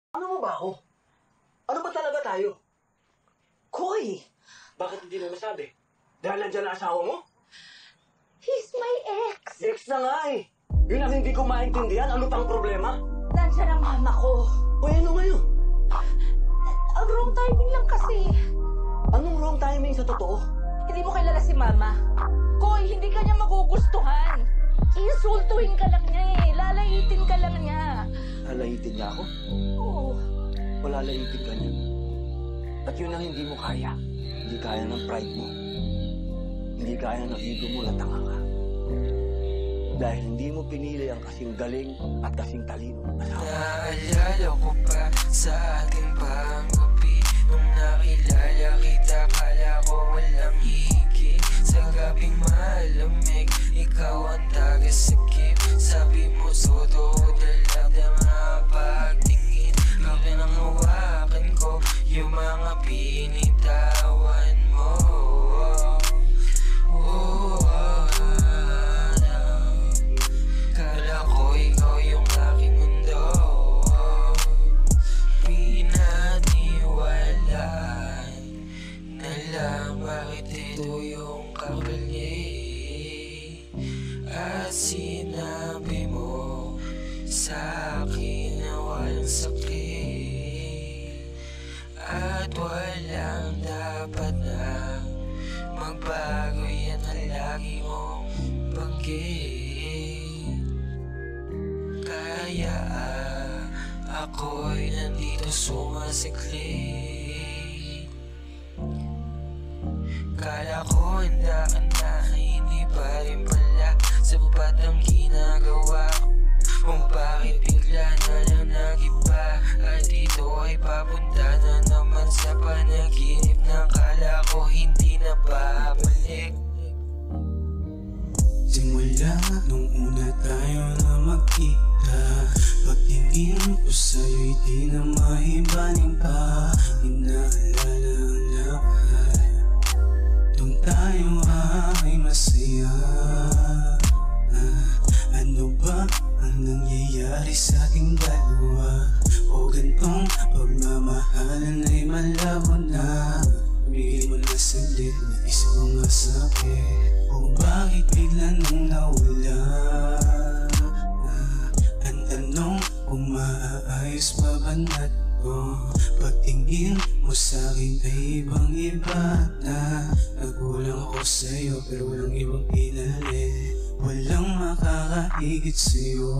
Ano mo ba ako? Ano ba talaga tayo? Koy! Bakit hindi mo masabi? Dahil nandiyan na asawa mo? He's my ex! Ex na nga eh. Yun ang hindi ko maintindihan. Ano pang problema? Nandiyan ang mama ko. O ano ngayon? Ang wrong timing lang kasi. Anong wrong timing sa totoo? Hindi mo kilala si mama. Koy, hindi ka niya magugustuhan. Insultuhin ka lang niya eh. Lalayitin ka lang niya. Lalayitin niya ako? Oo. O lalayitin ka niya? At yun ang hindi mo kaya. Hindi kaya ng pride mo. Hindi kaya ng ego mo na tanga ka. Dahil hindi mo pinili ang kasing galing at kasing talino ng asawa. Naalala ko pa sa ating panggabi nung nakilala kita, kala ko walang higit. Sa gabing malamig, ikaw ang taga-sakip. Sabi mo soto, dalag na nga pagtingin. Ikaw ang hawakan ko, yung mga binitawan mo. Kala ko ikaw yung aking mundo. Pinaniwalaan na lang bakit ito yung kakali. At sinabi mo sa akin na walang sakit. At walang dapat na magbago, yan ang lagi mong banggit. Kaya ako'y nandito sumasikli. Kala ko handa ka na, hindi pa rin pala sapat ang ginagawa ko. Kung bakit bigla na lang nag-iba. At ito ay papunta na naman sa panaginip na kala ko hindi na babalik. Simula nung una tayo na magkita, pagtingin ko sa'yo'y di na maibaling pa. Inaalala ang lahat nung tayo ay masaya. Ano ba ang nangyayari sa ating dalawa? O gantong pagmamahalan ay malabo na. Bigay mo na saglit, nais ko nga sakit. O bakit bigla nang nawala? Ang tanong kung maaayos pa ba nato? Pagtingin mo sa'kin ay ibang iba na. Nagulang ako sa'yo pero walang ibang pinalit. Walang makakahigit sa'yo.